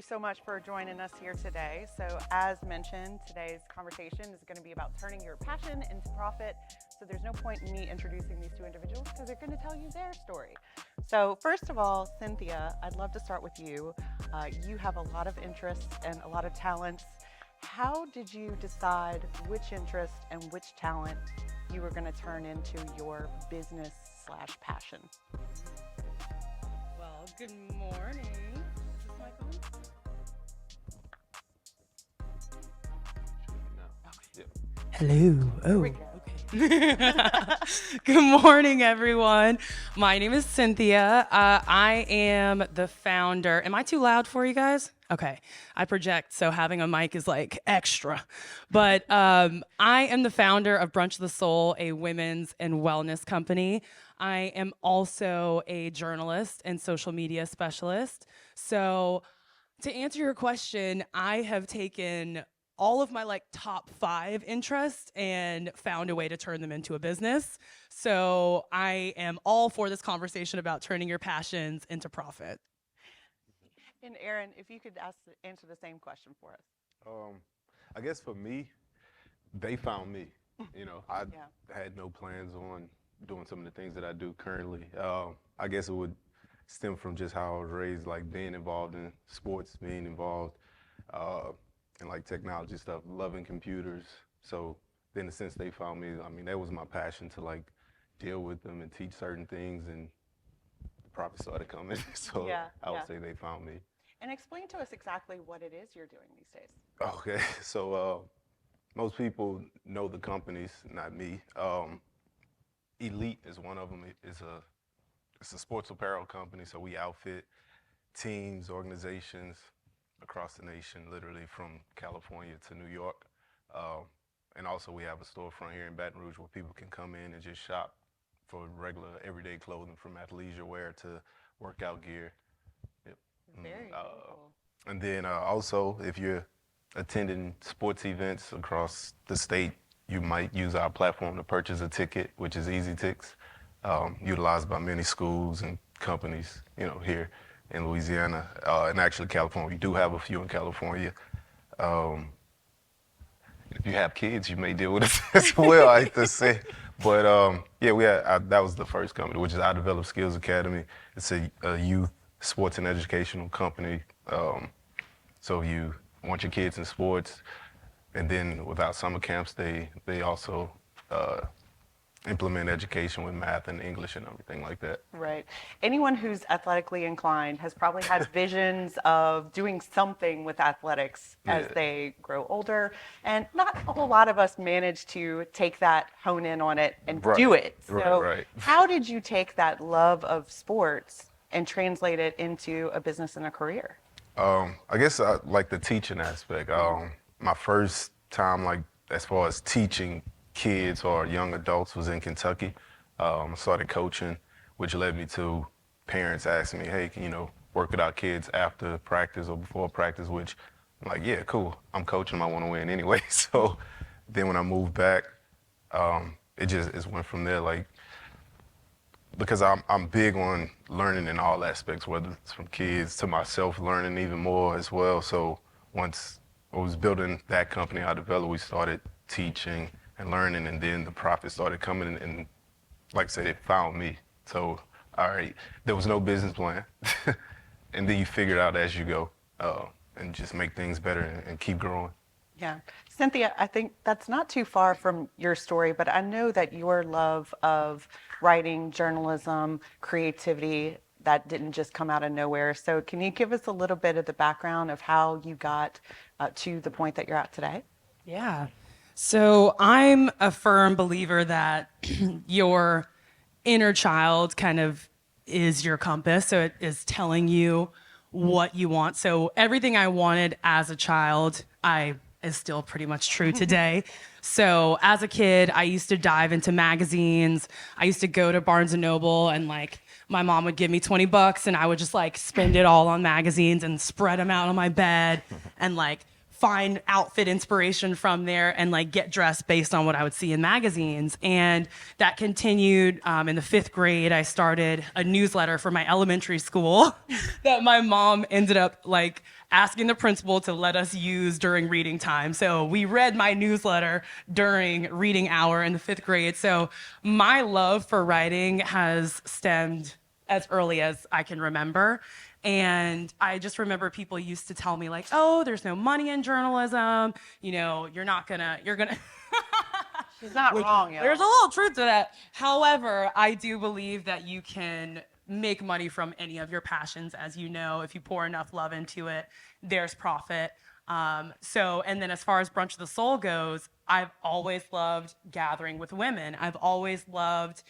so much for joining us here today. So as mentioned, today's conversation is going to be about turning your passion into profit. So there's no point in me introducing these two individuals because they're going to tell you their story. So first of all, Cynthia, I'd love to start with you. You have a lot of interests and a lot of talents. How did you decide which interest and which talent you were going to turn into your business / passion? Well, good morning. Is this mic on? Hello. Oh, okay. Good morning, everyone. My name is Cynthia. I am the founder. Am I too loud for you guys? Okay. I project, so having a mic is like extra. But I am the founder of Brunch of the Soul, a women's and wellness company. I am also a journalist and social media specialist. So to answer your question, I have taken all of my top 5 interests and found a way to turn them into a business. So I am all for this conversation about turning your passions into profit. And Aaron, if you could answer the same question for us. I guess for me, they found me. I had no plans on doing some of the things that I do currently. I guess it would stem from just how I was raised, like being involved in sports, being involved in like technology stuff, loving computers. So in a sense, they found me. I mean, that was my passion to like deal with them and teach certain things, and the profit started coming. So I would say they found me. And explain to us exactly what it is you're doing these days. Okay, so most people know the companies, not me. Elite is one of them. It's a sports apparel company, so we outfit teams, organizations across the nation, literally from California to New York. And also we have a storefront here in Baton Rouge where people can come in and just shop for regular everyday clothing, from athleisure wear to workout gear. Yep. Very cool. And then also, if you're attending sports events across the state, you might use our platform to purchase a ticket, which is Easy Tix, utilized by many schools and companies, here in Louisiana, and actually California. We do have a few in California. If you have kids, you may deal with it as well, I hate to say. But that was the first company, which is I Develop Skills Academy. It's a youth sports and educational company. So you want your kids in sports, and then without summer camps, they also implement education with math and English and everything like that. Right. Anyone who's athletically inclined has probably had visions of doing something with athletics as they grow older. And not a whole lot of us manage to take that, hone in on it, and do it. So how did you take that love of sports and translate it into a business and a career? I guess I like the teaching aspect. My first time, as far as teaching kids or young adults, was in Kentucky. I started coaching, which led me to parents asking me, hey, can you work with our kids after practice or before practice, which I'm like, yeah, cool. I'm coaching them, I want to win anyway. So then when I moved back, it went from there, because I'm big on learning in all aspects, whether it's from kids to myself learning even more as well. So once I was building that company, I developed, we started teaching and learning, and then the profit started coming, and like I said, it found me. So, all right, there was no business plan. And then you figure it out as you go, and just make things better and keep growing. Yeah. Cynthia, I think that's not too far from your story, but I know that your love of writing, journalism, creativity, that didn't just come out of nowhere. So can you give us a little bit of the background of how you got to the point that you're at today? Yeah. So I'm a firm believer that your inner child kind of is your compass. So it is telling you what you want. So everything I wanted as a child, is still pretty much true today. So as a kid, I used to dive into magazines. I used to go to Barnes and Noble, and my mom would give me $20 and I would just spend it all on magazines and spread them out on my bed and find outfit inspiration from there and get dressed based on what I would see in magazines. And that continued in the 5th grade. I started a newsletter for my elementary school that my mom ended up asking the principal to let us use during reading time. So we read my newsletter during reading hour in the 5th grade. So my love for writing has stemmed as early as I can remember. And I just remember people used to tell me like, oh, there's no money in journalism. You know, you're gonna. She's not wrong, y'all. There's a little truth to that. However, I do believe that you can make money from any of your passions, as you know, if you pour enough love into it, there's profit. And then as far as Brunch of the Soul goes, I've always loved gathering with women. I've always loved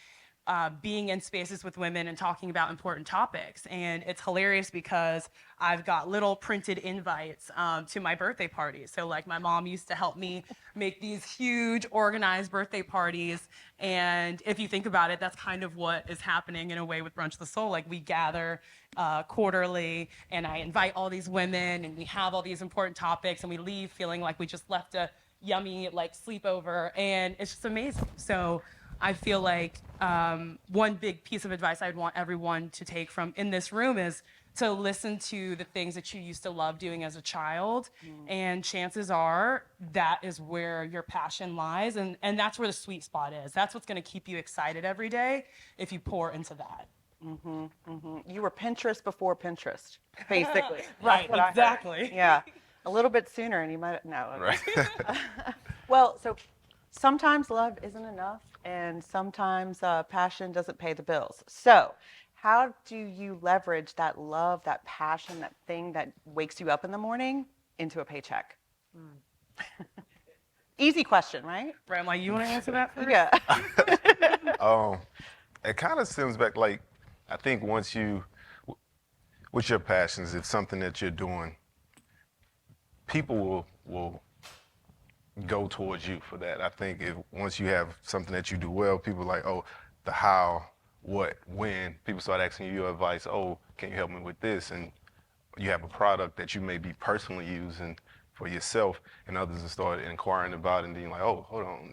being in spaces with women and talking about important topics. And it's hilarious because I've got little printed invites to my birthday parties. So like my mom used to help me make these huge organized birthday parties. And if you think about it, that's kind of what is happening in a way with Brunch of the Soul. Like we gather quarterly and I invite all these women and we have all these important topics and we leave feeling like we just left a yummy like sleepover, and it's just amazing. So I feel like one big piece of advice I'd want everyone to take from in this room is to listen to the things that you used to love doing as a child. And chances are that is where your passion lies. And that's where the sweet spot is. That's what's going to keep you excited every day if you pour into that. You were Pinterest before Pinterest, basically. Right, That's what I heard. exactly. Yeah, a little bit sooner and you might, no. Right. Well, so sometimes love isn't enough and sometimes passion doesn't pay the bills. So how do you leverage that love, that passion, that thing that wakes you up in the morning into a paycheck? Easy question, right? Right, I'm like, you want to answer that first? Yeah. It kind of stems back, like, I think once with your passions, it's something that you're doing, people will go towards you for that. I think once you have something that you do well, people are like, oh, the how, what, when. People start asking you your advice. Oh, can you help me with this? And you have a product that you may be personally using for yourself, and others will start inquiring about it and being like, oh, hold on,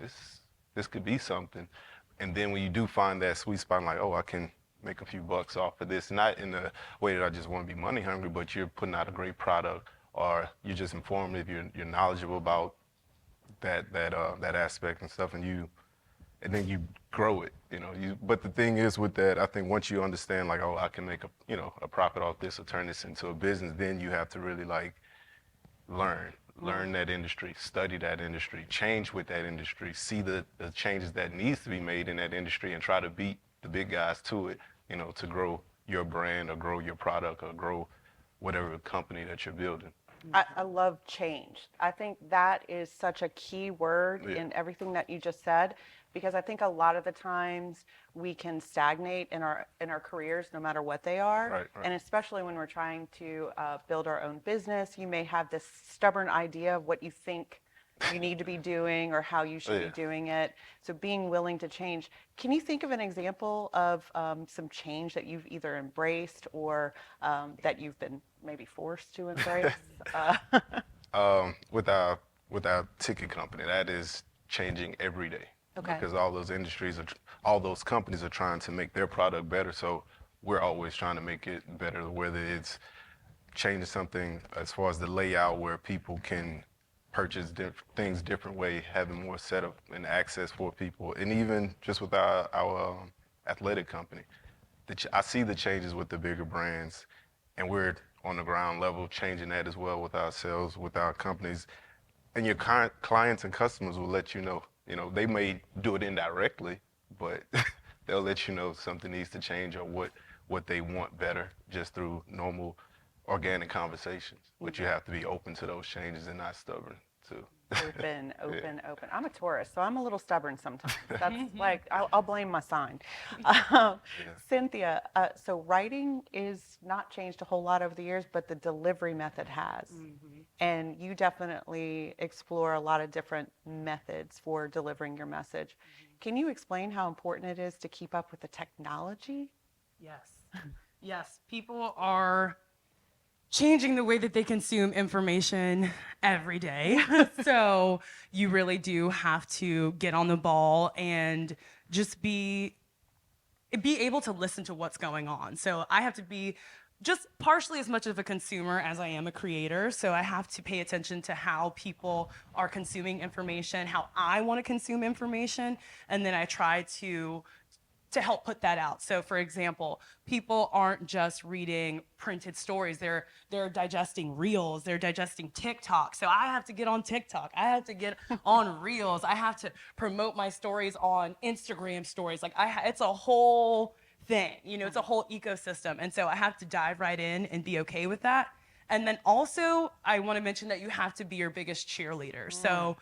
this could be something. And then when you do find that sweet spot, I'm like, oh, I can make a few bucks off of this. Not in the way that I just want to be money hungry, but you're putting out a great product, or you're just informative, you're knowledgeable about that aspect and stuff, and then you grow it, you know. But the thing is with that, I think once you understand like, oh, I can make a profit off this or turn this into a business, then you have to really like learn that industry, study that industry, change with that industry, see the changes that needs to be made in that industry, and try to beat the big guys to it, you know, to grow your brand or grow your product or grow whatever company that you're building. I love change. I think that is such a key word in everything that you just said, because I think a lot of the times we can stagnate in our careers, no matter what they are. Right. And especially when we're trying to build our own business, you may have this stubborn idea of what you think you need to be doing or how you should be doing it. So being willing to change. Can you think of an example of some change that you've either embraced or that you've been maybe forced to embrace? With our ticket company, that is changing every day. Okay. Because all those companies are trying to make their product better, so we're always trying to make it better, whether it's changing something as far as the layout where people can purchase things different way, having more setup and access for people, and even just with our athletic company. I see the changes with the bigger brands, and we're on the ground level changing that as well with ourselves, with our companies. And your clients and customers will let you know. You know, they may do it indirectly, but they'll let you know something needs to change or what they want better just through normal organic conversations. But you have to be open to those changes and not stubborn too. Open. I'm a Taurus, so I'm a little stubborn sometimes. That's like, I'll blame my sign. Cynthia, so writing is not changed a whole lot over the years, but the delivery method has. And you definitely explore a lot of different methods for delivering your message. Can you explain how important it is to keep up with the technology? Yes, people are changing the way that they consume information every day. So you really do have to get on the ball and just be able to listen to what's going on. So I have to be just partially as much of a consumer as I am a creator. So I have to pay attention to how people are consuming information, how I want to consume information, and then I try to help put that out. So for example, people aren't just reading printed stories. They're digesting reels, they're digesting TikTok. So I have to get on TikTok. I have to get on reels. I have to promote my stories on Instagram stories. Like it's a whole thing, it's a whole ecosystem. And so I have to dive right in and be okay with that. And then also I want to mention that you have to be your biggest cheerleader. So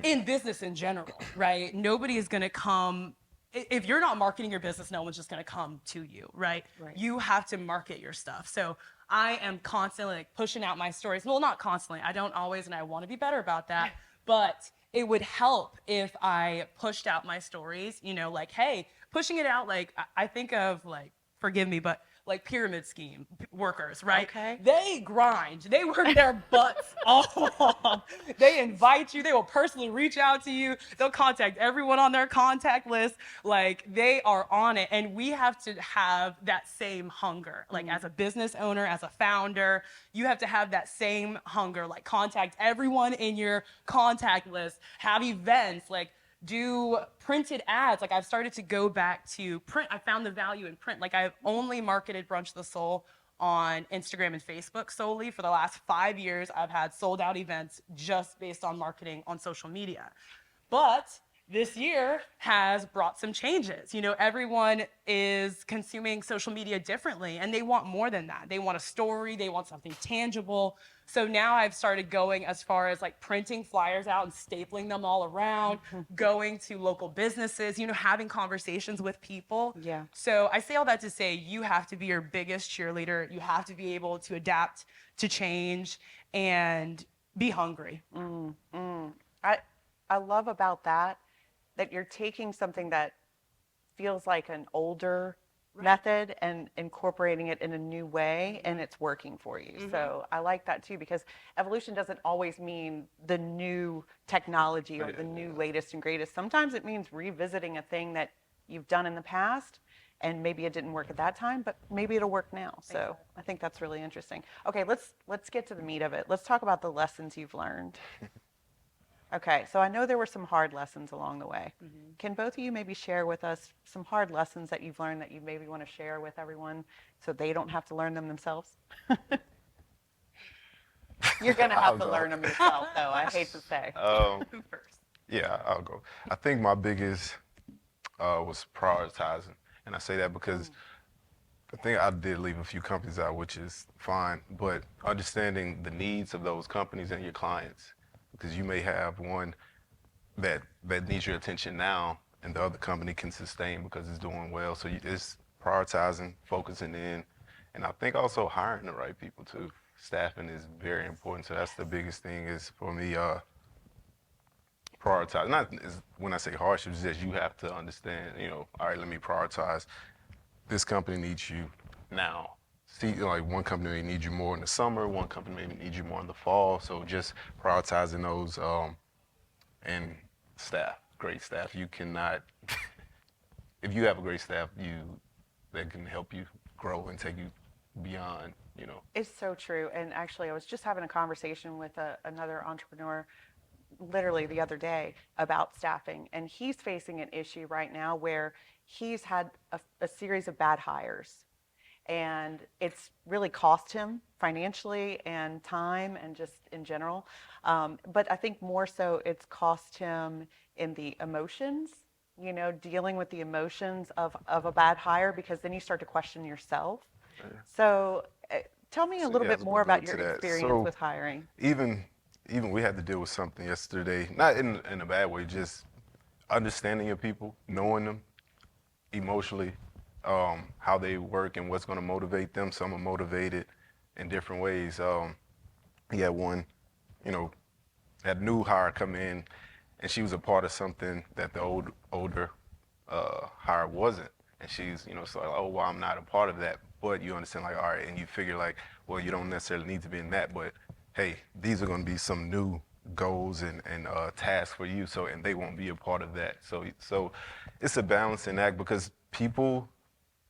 in business in general, right? Nobody is going to come. If you're not marketing your business, no one's just going to come to you, right? You have to market your stuff. So I am constantly like pushing out my stories. Well, not constantly. I don't always, and I want to be better about that. But it would help if I pushed out my stories, like, hey, pushing it out. Like I think of like, forgive me, but like pyramid scheme workers, right? Okay. They grind. They work their butts off. They invite you. They will personally reach out to you. They'll contact everyone on their contact list. Like they are on it. And we have to have that same hunger. Like as a business owner, as a founder, you have to have that same hunger. Like contact everyone in your contact list. Have events. Like do printed ads. Like I've started to go back to print. I found the value in print. Like I've only marketed Brunch the Soul on Instagram and Facebook solely. For the last 5 years, I've had sold out events just based on marketing on social media. But this year has brought some changes. Everyone is consuming social media differently and they want more than that. They want a story, they want something tangible. So now I've started going as far as like printing flyers out and stapling them all around, going to local businesses, having conversations with people. Yeah. So I say all that to say you have to be your biggest cheerleader. You have to be able to adapt to change and be hungry. I love about that you're taking something that feels like an older method and incorporating it in a new way, and it's working for you. So I like that too, because evolution doesn't always mean the new technology or the new latest and greatest. Sometimes it means revisiting a thing that you've done in the past, and maybe it didn't work at that time, but maybe it'll work now. So I think that's really interesting. Okay, let's get to the meat of it. Let's talk about the lessons you've learned. Okay, so I know there were some hard lessons along the way. Can both of you maybe share with us some hard lessons that you've learned that you maybe want to share with everyone so they don't have to learn them themselves? You're going to have to learn them yourself, though, I hate to say. Who first? Yeah, I'll go. I think my biggest was prioritizing. And I say that because I think I did leave a few companies out, which is fine, but understanding the needs of those companies and your clients. Because you may have one that needs your attention now, and the other company can sustain because it's doing well. So it's prioritizing, focusing in, and I think also hiring the right people too. Staffing is very important. So that's the biggest thing is for me, prioritize. Not when I say hardship, it's just you have to understand, all right, let me prioritize. This company needs you now. See, like one company may need you more in the summer, one company may need you more in the fall. So just prioritizing those and staff, great staff. You cannot, if you have a great staff, that can help you grow and take you beyond, It's so true. And actually, I was just having a conversation with another entrepreneur literally the other day about staffing. And he's facing an issue right now where he's had a series of bad hires. And it's really cost him financially and time and just in general. But I think more so it's cost him in the emotions, dealing with the emotions of a bad hire, because then you start to question yourself. So tell me a little bit more about your experience with hiring. Even we had to deal with something yesterday, not in a bad way, just understanding your people, knowing them emotionally, how they work and what's going to motivate them. Some are motivated in different ways. He had one, had a new hire come in, and she was a part of something that the older hire wasn't. And she's, so like, oh, well, I'm not a part of that. But you understand, like, all right, and you figure, like, well, you don't necessarily need to be in that, but hey, these are going to be some new goals and tasks for you. So, and they won't be a part of that. So it's a balancing act, because people,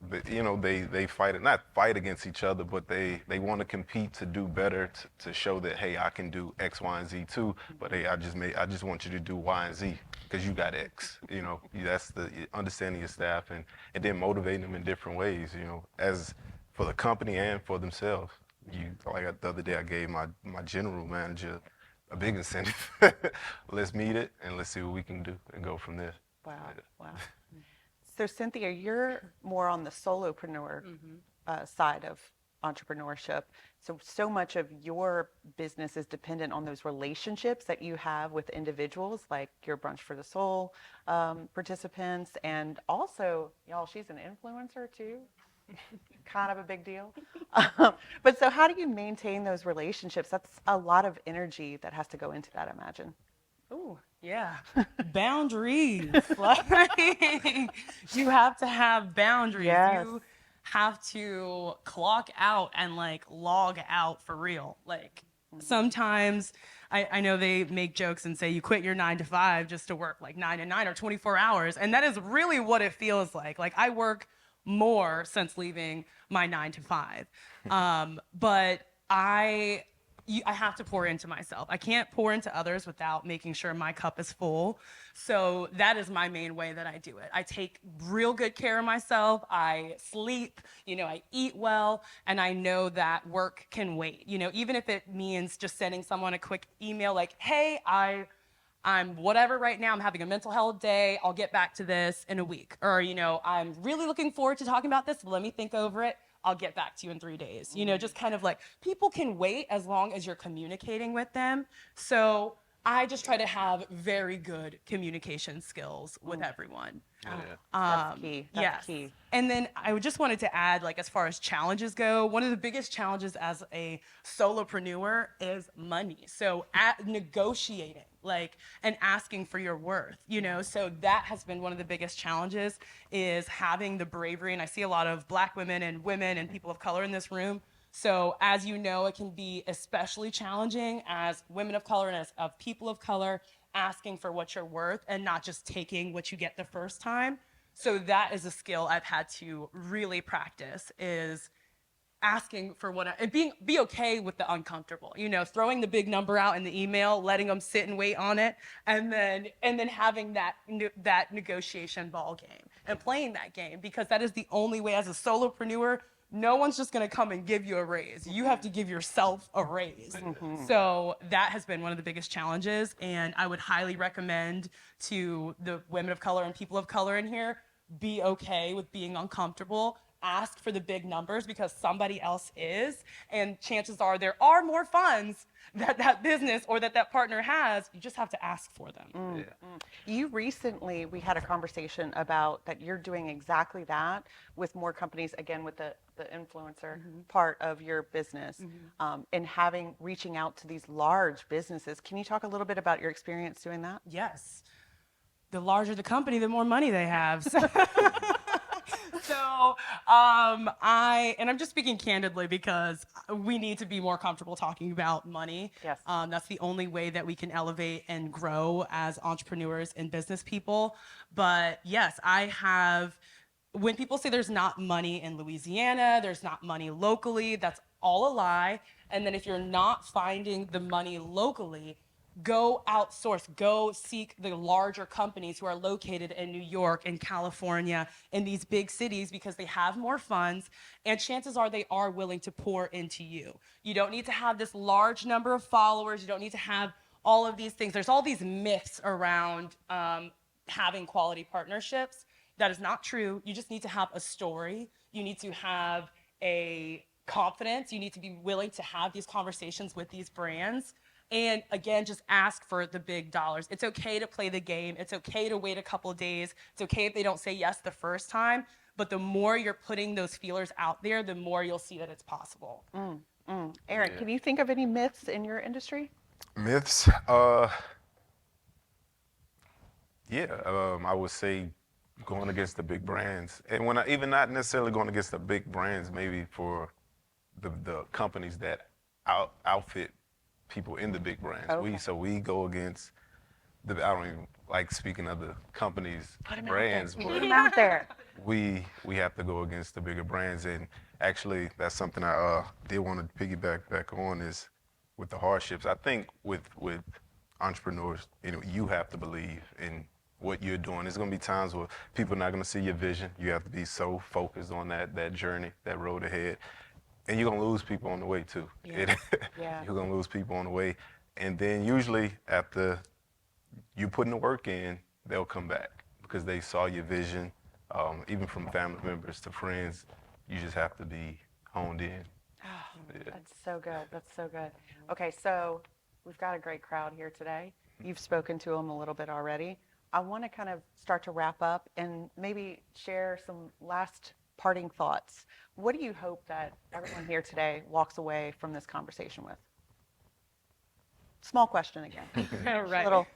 they fight, not fight against each other, but they want to compete to do better, to show that, hey, I can do X, Y, and Z too. But hey, I just want you to do Y and Z because you got X. That's the understanding your staff and then motivating them in different ways. As for the company and for themselves. The other day I gave my general manager a big incentive. Let's meet it and let's see what we can do and go from there. Wow, wow. So Cynthia, you're more on the solopreneur side of entrepreneurship. So much of your business is dependent on those relationships that you have with individuals, like your Brunch for the Soul participants, and also, y'all, she's an influencer too. Kind of a big deal. But so how do you maintain those relationships? That's a lot of energy that has to go into that, I imagine. Ooh, yeah. Boundaries. Like, you have to have boundaries. Yes. You have to clock out and log out for real. Sometimes I know they make jokes and say you quit your 9 to 5 just to work 9 to 9 or 24 hours. And that is really what it feels like. I work more since leaving my 9 to 5. But I have to pour into myself. I can't pour into others without making sure my cup is full. So that is my main way that I do it. I take real good care of myself. I sleep, I eat well, and I know that work can wait. Even if it means just sending someone a quick email like, hey, I'm whatever right now, I'm having a mental health day, I'll get back to this in a week. Or, I'm really looking forward to talking about this, but let me think over it. I'll get back to you in 3 days. Just kind of people can wait as long as you're communicating with them. So I just try to have very good communication skills with everyone. That's key. That's yes. key. And then I just wanted to add, as far as challenges go, one of the biggest challenges as a solopreneur is money. So negotiating, and asking for your worth, so that has been one of the biggest challenges, is having the bravery. And I see a lot of Black women and people of color in this room. So as you know, it can be especially challenging as women of color and as people of color, asking for what you're worth and not just taking what you get the first time. So that is a skill I've had to really practice, is asking for and be okay with the uncomfortable, throwing the big number out in the email, letting them sit and wait on it, and then having that negotiation ball game and playing that game, because that is the only way. As a solopreneur, no one's just going to come and give you a raise. You have to give yourself a raise. So that has been one of the biggest challenges, and I would highly recommend to the women of color and people of color in here, be okay with being uncomfortable. Ask for the big numbers because somebody else is, and chances are there are more funds that business or that partner has. You just have to ask for them. You recently, we had a conversation about that you're doing exactly that with more companies, again, with the influencer part of your business, and reaching out to these large businesses. Can you talk a little bit about your experience doing that? Yes. The larger the company, the more money they have. So I'm just speaking candidly because we need to be more comfortable talking about money. Yes. That's the only way that we can elevate and grow as entrepreneurs and business people. But yes, when people say there's not money in Louisiana, there's not money locally, that's all a lie. And then if you're not finding the money locally, go outsource, go seek the larger companies who are located in New York and California, in these big cities, because they have more funds, and chances are they are willing to pour into you. You don't need to have this large number of followers. You don't need to have all of these things. There's all these myths around having quality partnerships. That is not true. You just need to have a story. You need to have a confidence. You need to be willing to have these conversations with these brands. And again, just ask for the big dollars. It's okay to play the game. It's okay to wait a couple of days. It's okay if they don't say yes the first time. But the more you're putting those feelers out there, the more you'll see that it's possible. Aaron, can you think of any myths in your industry? Myths? I would say going against the big brands. And even not necessarily going against the big brands, maybe for the companies that outfit people in the big brands. Okay. We go against I don't even like speaking of the companies, Put 'em brands, out there. but Put 'em out there. we have to go against the bigger brands. And actually, that's something I did want to piggyback back on is with the hardships. I think with entrepreneurs, you have to believe in what you're doing. There's gonna be times where people are not gonna see your vision. You have to be so focused on that journey, that road ahead, and you're gonna lose people on the way too. Yeah. Yeah. You're gonna lose people on the way, and then usually after you putting the work in, they'll come back because they saw your vision. Even from family members to friends, you just have to be honed in. Yeah. That's so good. That's so good. Okay, so we've got a great crowd here today. You've spoken to them a little bit already. I want to kind of start to wrap up and maybe share some last parting thoughts. What do you hope that everyone here today walks away from this conversation with? Small question again. Right. Little.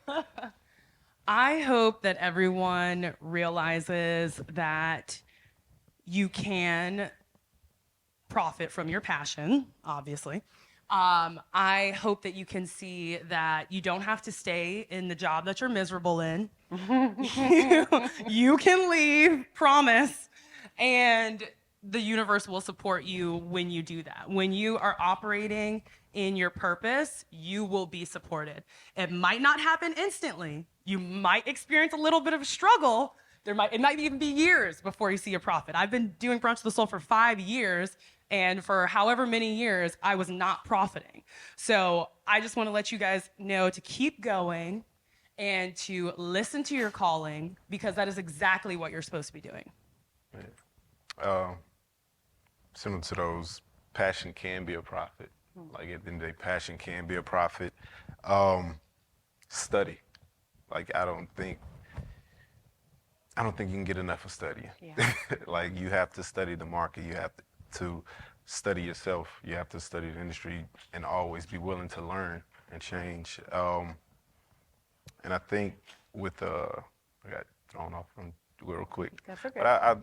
I hope that everyone realizes that you can profit from your passion, obviously. I hope that you can see that you don't have to stay in the job that you're miserable in. You can leave, promise. And the universe will support you when you do that. When you are operating in your purpose, you will be supported. It might not happen instantly. You might experience a little bit of a struggle. It might even be years before you see a profit. I've been doing Brunch of the Soul for 5 years, and for however many years, I was not profiting. So I just want to let you guys know to keep going and to listen to your calling, because that is exactly what you're supposed to be doing. Similar to those, passion can be a profit. Like at the end of the day, passion can be a profit. Study. Like I don't think you can get enough of studying. Yeah. Like you have to study the market. You have to study yourself. You have to study the industry and always be willing to learn and change. And I think with I got thrown off from real quick. That's okay. But I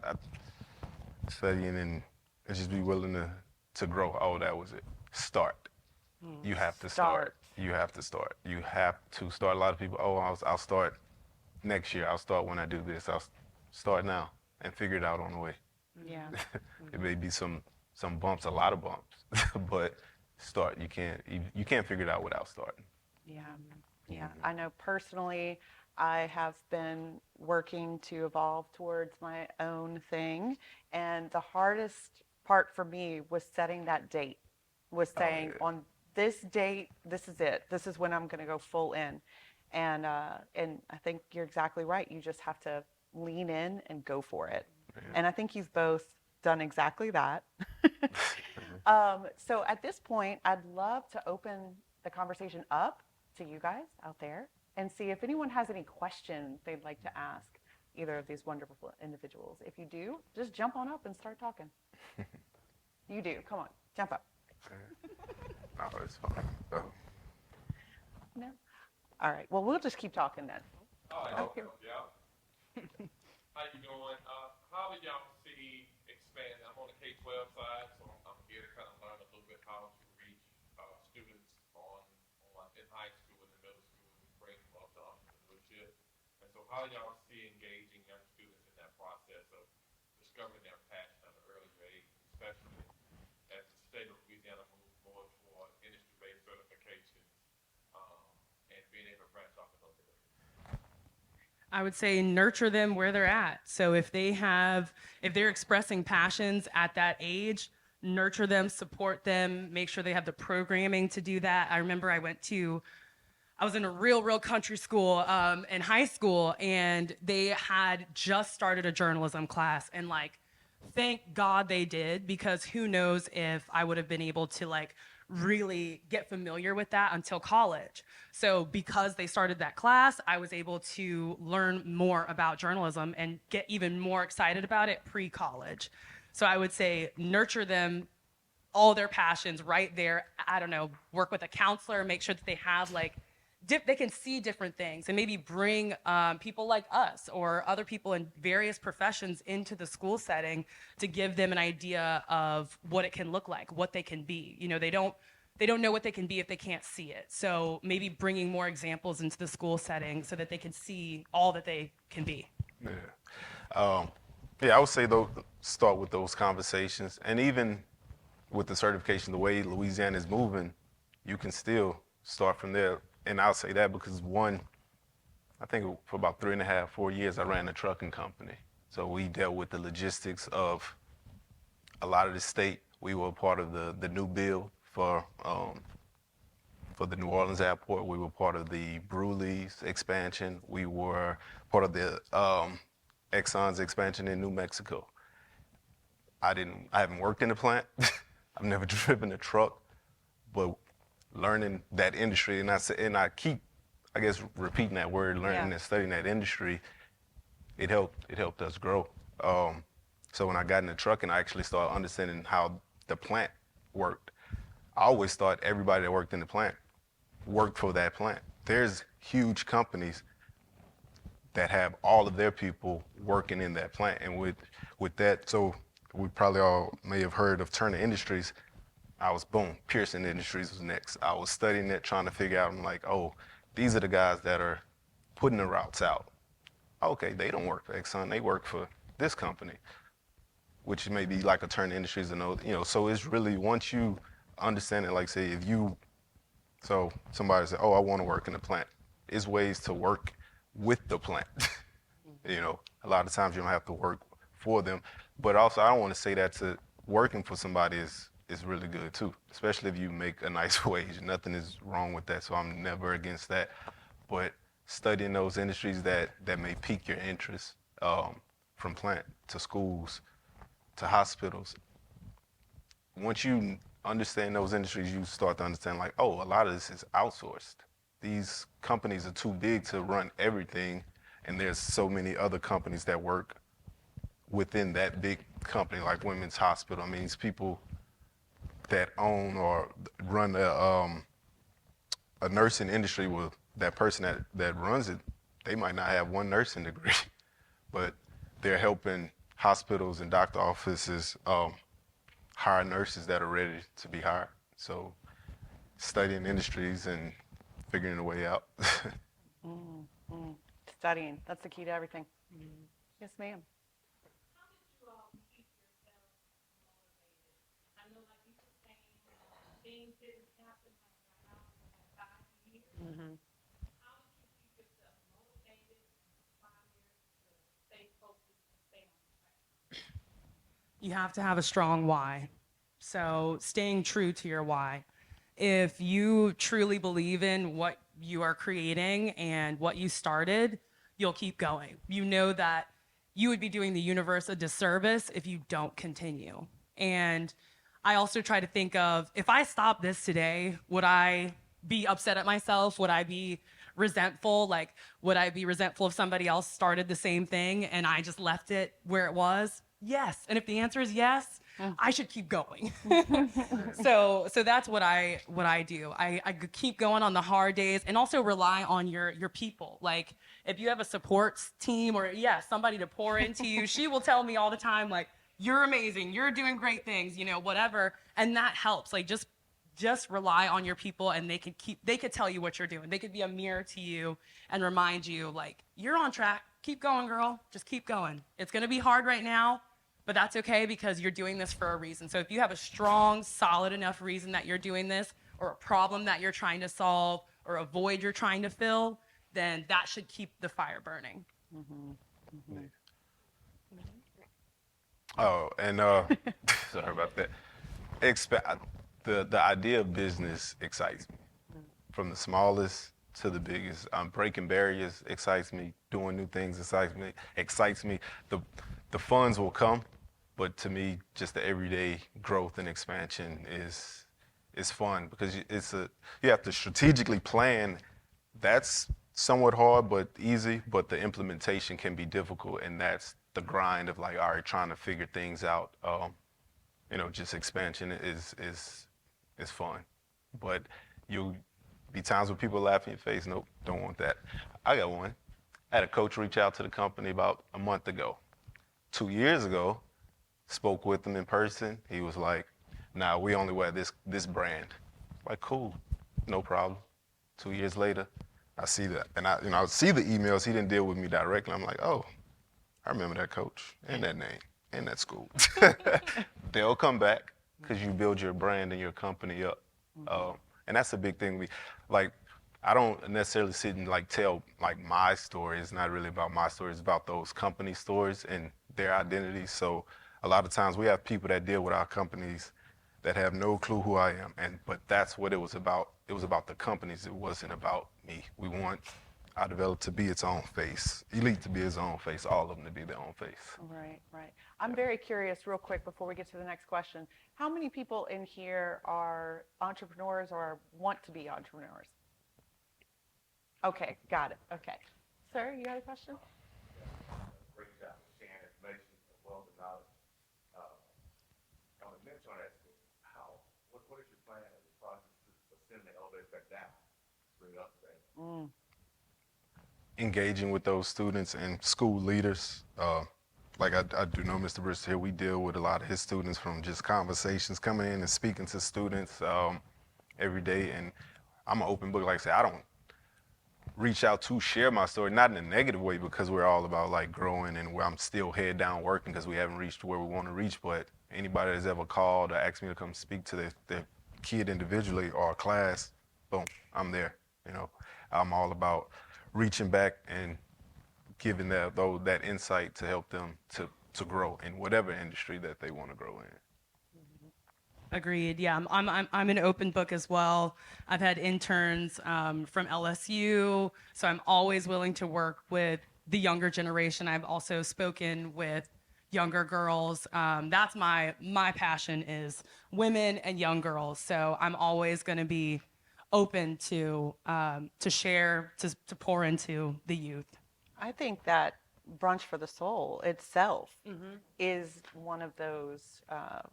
studying and just be willing to grow. Oh, that was it. Start. You have to start. You have to start. You have to start. A lot of people, I'll start next year. I'll start when I do this. I'll start now and figure it out on the way. Yeah. It may be some bumps, a lot of bumps, but start. You can't figure it out without starting. Yeah. Yeah. I know personally, I have been working to evolve towards my own thing. And the hardest part for me was setting that date, was saying on this date, this is it. This is when I'm going to go full in. And I think you're exactly right. You just have to lean in and go for it. Yeah. And I think you've both done exactly that. So at this point, I'd love to open the conversation up to you guys out there and see if anyone has any questions they'd like to ask either of these wonderful individuals. If you do, just jump on up and start talking. You do. Come on, jump up. Oh, it's fine. No? All right. Well, we'll just keep talking then. How you doing? How do y'all see expanding? I'm on the K-12 side, so I'm here to kind of learn a little bit how to reach students in high school and in middle school and bring them up to entrepreneurship. And so how do y'all see engaging young students in that process of discovering their passion at an earlier age, especially as the state of Louisiana moves more toward industry-based certifications and being able to branch off in those areas? I would say nurture them where they're at. So if they're expressing passions at that age, nurture them, support them, make sure they have the programming to do that. I remember I was in a real country school in high school, and they had just started a journalism class, and thank God they did, because who knows if I would have been able to really get familiar with that until college. So because they started that class, I was able to learn more about journalism and get even more excited about it pre-college. So I would say nurture them, all their passions right there. I don't know, work with a counselor, make sure that they have they can see different things, and maybe bring people like us or other people in various professions into the school setting to give them an idea of what it can look like, what they can be. They don't they don't know what they can be if they can't see it. So maybe bringing more examples into the school setting so that they can see all that they can be. Yeah. Yeah, I would say though, start with those conversations, and even with the certification, the way Louisiana is moving, you can still start from there. And I'll say that because one, I think for about 3.5, 4 years, I ran a trucking company. So we dealt with the logistics of a lot of the state. We were part of the new bill for the New Orleans airport. We were part of the BREW expansion. We were part of the Exxon's expansion in New Mexico. I haven't worked in the plant. I've never driven a truck, but learning that industry, and I keep, I guess, repeating that word, learning and studying that industry, it helped us grow. So when I got in the trucking, I actually started understanding how the plant worked. I always thought everybody that worked in the plant worked for that plant. There's huge companies that have all of their people working in that plant. And with that, so we probably all may have heard of Turner Industries. I was, boom, Pearson Industries was next. I was studying it, trying to figure out, I'm like, oh, these are the guys that are putting the routes out. Okay, they don't work for Exxon, they work for this company, which may be like a Turner Industries, so it's really, once you understand it, like say, so somebody said, oh, I want to work in the plant. It's ways to work with the plant. A lot of times you don't have to work for them, but also I don't want to say that to working for somebody is really good too, especially if you make a nice wage. Nothing is wrong with that, so I'm never against that. But studying those industries that may pique your interest, from plant to schools to hospitals. Once you understand those industries, you start to understand like, oh, a lot of this is outsourced. These companies are too big to run everything, and there's so many other companies that work within that big company, like Women's Hospital. I mean, these people that own or run a nursing industry, with that person that runs it, they might not have one nursing degree, but they're helping hospitals and doctor offices hire nurses that are ready to be hired. So studying industries and figuring a way out. Studying, that's the key to everything. Yes, ma'am. How did you all keep yourself motivated? I know, like you were saying, things didn't happen like right now for like 5 years. How did you keep yourself motivated and inspired to stay focused and stay on track? You have to have a strong why. So staying true to your why. If you truly believe in what you are creating and what you started, you'll keep going. You know that you would be doing the universe a disservice if you don't continue. And I also try to think of, if I stop this today, would I be upset at myself? Would I be resentful? Like, would I be resentful if somebody else started the same thing and I just left it where it was? Yes. And if the answer is yes, I should keep going. So that's what I do. I keep going on the hard days, and also rely on your people. Like, if you have a support team or somebody to pour into you, she will tell me all the time, like, you're amazing, you're doing great things, whatever. And that helps. Like, just rely on your people, and they could tell you what you're doing. They could be a mirror to you and remind you, like, you're on track. Keep going, girl. Just keep going. It's going to be hard right now, but that's okay, because you're doing this for a reason. So if you have a strong, solid enough reason that you're doing this, or a problem that you're trying to solve, or a void you're trying to fill, then that should keep the fire burning. Oh, and sorry about that. The idea of business excites me. From the smallest to the biggest. Breaking barriers excites me. Doing new things excites me. The funds will come, but to me, just the everyday growth and expansion is fun, because you have to strategically plan. That's somewhat hard but easy, but the implementation can be difficult, and that's the grind of, like, all right, trying to figure things out. Just expansion is fun, but you'll be times when people laugh in your face. Nope, don't want that. I got one. I had a coach reach out to the company about a month ago. 2 years ago, spoke with him in person. He was like, nah, we only wear this brand. Like, cool, no problem. 2 years later, I see that, and I see the emails. He didn't deal with me directly. I'm like, oh, I remember that coach and that name and that school. They'll come back because you build your brand and your company up, and that's a big thing. Like, I don't necessarily sit and like tell like my story. It's not really about my story. It's about those company stories and their identities. So a lot of times we have people that deal with our companies that have no clue who I am, but that's what it was about. It was about the companies. It wasn't about me. We want our develop to be its own face, elite to be its own face, all of them to be their own face. Right, right. I'm very curious, real quick, before we get to the next question. How many people in here are entrepreneurs or want to be entrepreneurs? Okay, got it. Okay. Sir, you got a question? Great job sharing information, wealth of knowledge. On the mentor aspect, what is your plan as a process to send the elevator back down, bring it up today? Engaging with those students and school leaders. Like I do know Mr. Bristol here, we deal with a lot of his students from just conversations, coming in and speaking to students every day. And I'm an open book. Like I said, I don't reach out to share my story, not in a negative way, because we're all about like growing and where I'm still head down working because we haven't reached where we want to reach. But anybody that's ever called or asked me to come speak to their kid individually or a class, boom, I'm there. You know, I'm all about reaching back and giving that insight to help them to grow in whatever industry that they want to grow in. Agreed. Yeah, I'm an open book as well. I've had interns from LSU, so I'm always willing to work with the younger generation. I've also spoken with younger girls. That's my passion is women and young girls. So I'm always going to be open to share, to pour into the youth. I think that Brunch for the Soul itself is one of those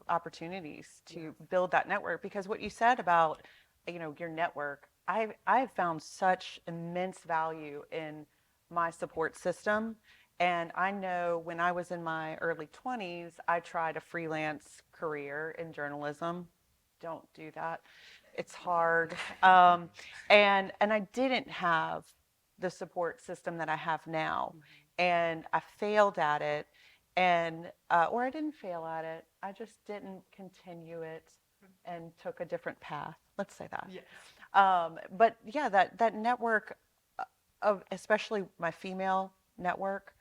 opportunities to build that network, because what you said about, your network, I've found such immense value in my support system. And I know when I was in my early 20s, I tried a freelance career in journalism. Don't do that. It's hard. And I didn't have the support system that I have now. And I failed at it, and or I didn't fail at it. I just didn't continue it and took a different path. Let's say that. Yes. But yeah, that network of, especially my female network,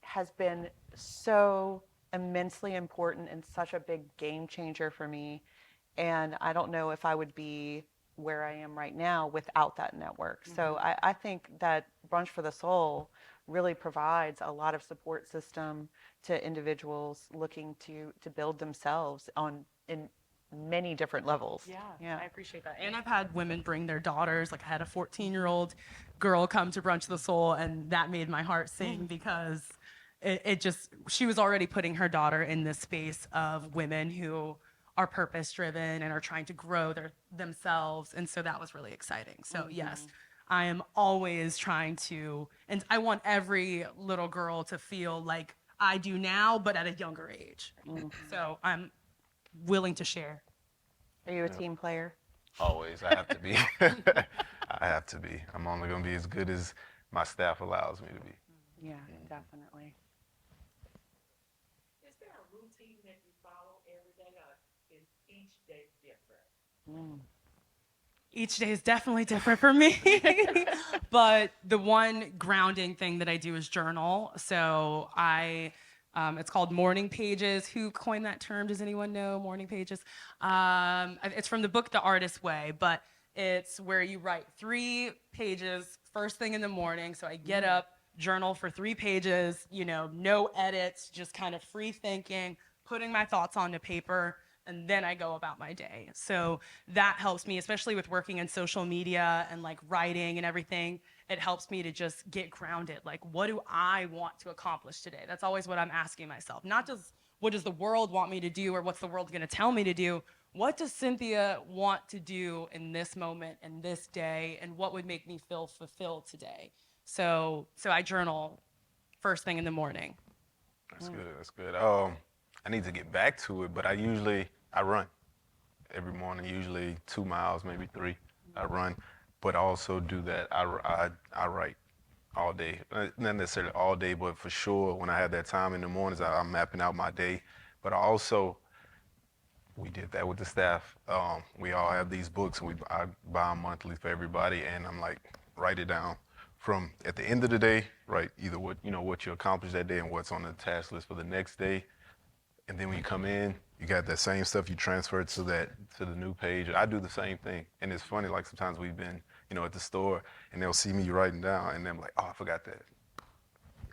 has been so immensely important and such a big game changer for me. And I don't know if I would be where I am right now without that network. So I think that Brunch for the Soul really provides a lot of support system to individuals looking to build themselves in many different levels. Yeah, I appreciate that. And I've had women bring their daughters. Like I had a 14-year-old girl come to Brunch of the Soul, and that made my heart sing because she was already putting her daughter in this space of women who are purpose driven and are trying to grow themselves. And so that was really exciting. So yes, I am always trying to, and I want every little girl to feel like I do now, but at a younger age. So I'm willing to share. Are you a team player? Always, I have to be. I have to be. I'm only going to be as good as my staff allows me to be. Yeah, definitely. Is there a routine that you follow every day, or is each day different? Each day is definitely different for me. But the one grounding thing that I do is journal. So it's called morning pages. Who coined that term? Does anyone know morning pages? It's from the book The Artist's Way, but it's where you write 3 pages first thing in the morning. So I get up, journal for 3 pages, no edits, just kind of free thinking, putting my thoughts onto paper, and then I go about my day. So that helps me, especially with working in social media and like writing and everything. It helps me to just get grounded. Like, what do I want to accomplish today? That's always what I'm asking myself. Not just what does the world want me to do or what's the world going to tell me to do. What does Cynthia want to do in this moment and this day, and what would make me feel fulfilled today? So I journal first thing in the morning. That's good. That's good. I need to get back to it, but I run. every morning, usually 2 miles, maybe 3. I run, but I also do that. I write all day. Not necessarily all day, but for sure when I have that time in the mornings, I'm mapping out my day. But I also, we did that with the staff. We all have these books, and I buy them monthly for everybody, and I'm like, write it down. From at the end of the day, right? Either what you accomplished that day and what's on the task list for the next day. And then when you come in, you got that same stuff you transfer to the new page. I do the same thing. And it's funny, like sometimes we've been, at the store and they'll see me writing down and I'm like, oh, I forgot that.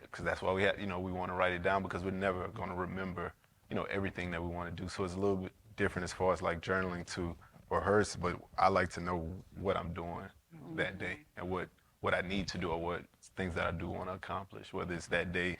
Because that's why we want to write it down, because we're never going to remember, everything that we want to do. So it's a little bit different as far as like journaling to rehearse, but I like to know what I'm doing that day and what I need to do, or what things that I do want to accomplish, whether it's that day,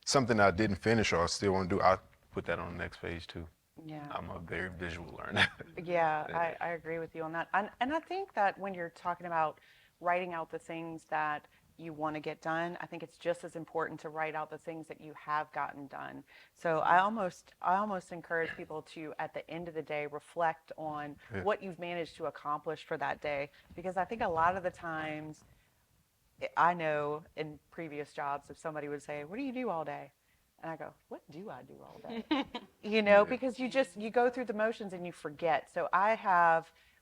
something I didn't finish or I still want to do, I put that on the next page too. Yeah. I'm a very visual learner. Yeah, I agree with you on that. And I think that when you're talking about writing out the things that you want to get done, I think it's just as important to write out the things that you have gotten done. So I almost encourage people to, at the end of the day, reflect on what you've managed to accomplish for that day. Because I think a lot of the times, I know in previous jobs, if somebody would say, what do you do all day? And I go, what do I do all day? Because you go through the motions and you forget. So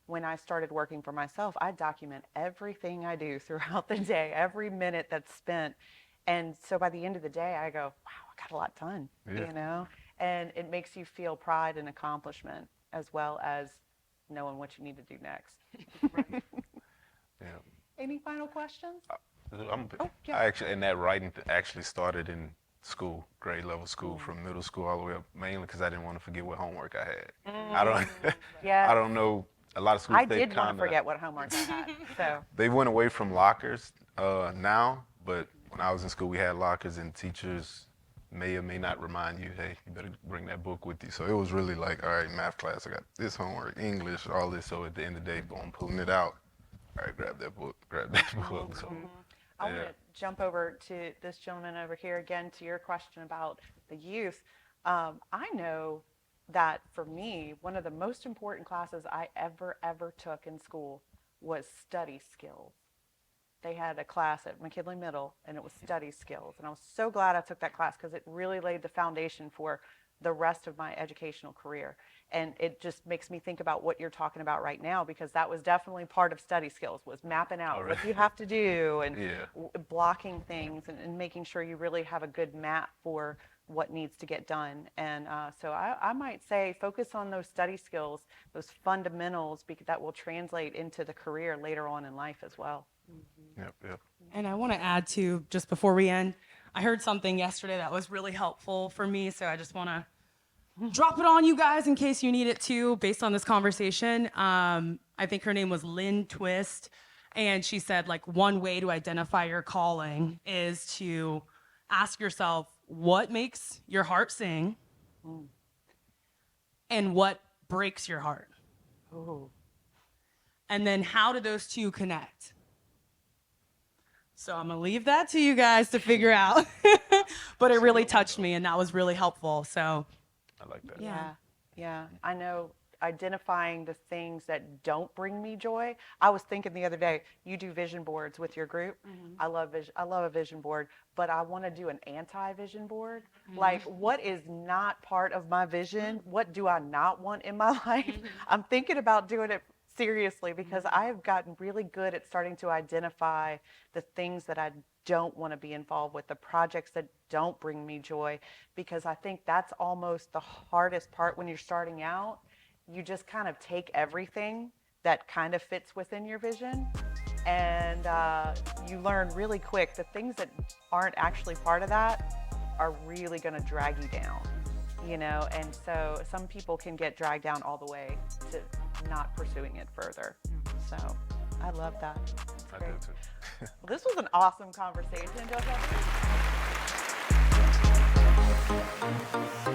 when I started working for myself, I document everything I do throughout the day, every minute that's spent. And so by the end of the day, I go, wow, I got a lot done, and it makes you feel pride and accomplishment as well as knowing what you need to do next. Yeah. Any final questions? I actually, and that writing actually started in school, grade level school, from middle school all the way up, mainly because I didn't want to forget what homework I had. I don't know. A lot of schools, I did want to forget what homework I had. So they went away from lockers now, but when I was in school, we had lockers, and teachers may or may not remind you, hey, you better bring that book with you. So it was really like, all right, math class, I got this homework, English, all this. So at the end of the day, boom, pulling it out. All right, grab that book. So, I want to jump over to this gentleman over here again, to your question about the youth. I know that for me, one of the most important classes I ever took in school was study skills. They had a class at McKinley Middle, and it was study skills. And I was so glad I took that class, because it really laid the foundation for the rest of my educational career. And it just makes me think about what you're talking about right now, because that was definitely part of study skills, was mapping out what you have to do and blocking things and making sure you really have a good map for what needs to get done. And so I might say focus on those study skills, those fundamentals, because that will translate into the career later on in life as well. Yep. And I want to add to, just before we end, I heard something yesterday that was really helpful for me, so I just want to drop it on you guys in case you need it too, based on this conversation. I think her name was Lynn Twist, and she said, like, one way to identify your calling is to ask yourself, what makes your heart sing, and what breaks your heart? Ooh. And then how do those two connect? So I'm gonna leave that to you guys to figure out. But it really touched me, and that was really helpful. So I like that. Yeah. I know identifying the things that don't bring me joy. I was thinking the other day, you do vision boards with your group. I love a vision board, but I want to do an anti-vision board. Like, what is not part of my vision? What do I not want in my life? I'm thinking about doing it seriously, because I have gotten really good at starting to identify the things that I don't want to be involved with, the projects that don't bring me joy, because I think that's almost the hardest part when you're starting out. You just kind of take everything that kind of fits within your vision, and you learn really quick the things that aren't actually part of that are really going to drag you down, and so some people can get dragged down all the way to not pursuing it further. So I love that. That's I great. do too. Well, this was an awesome conversation, don't you think?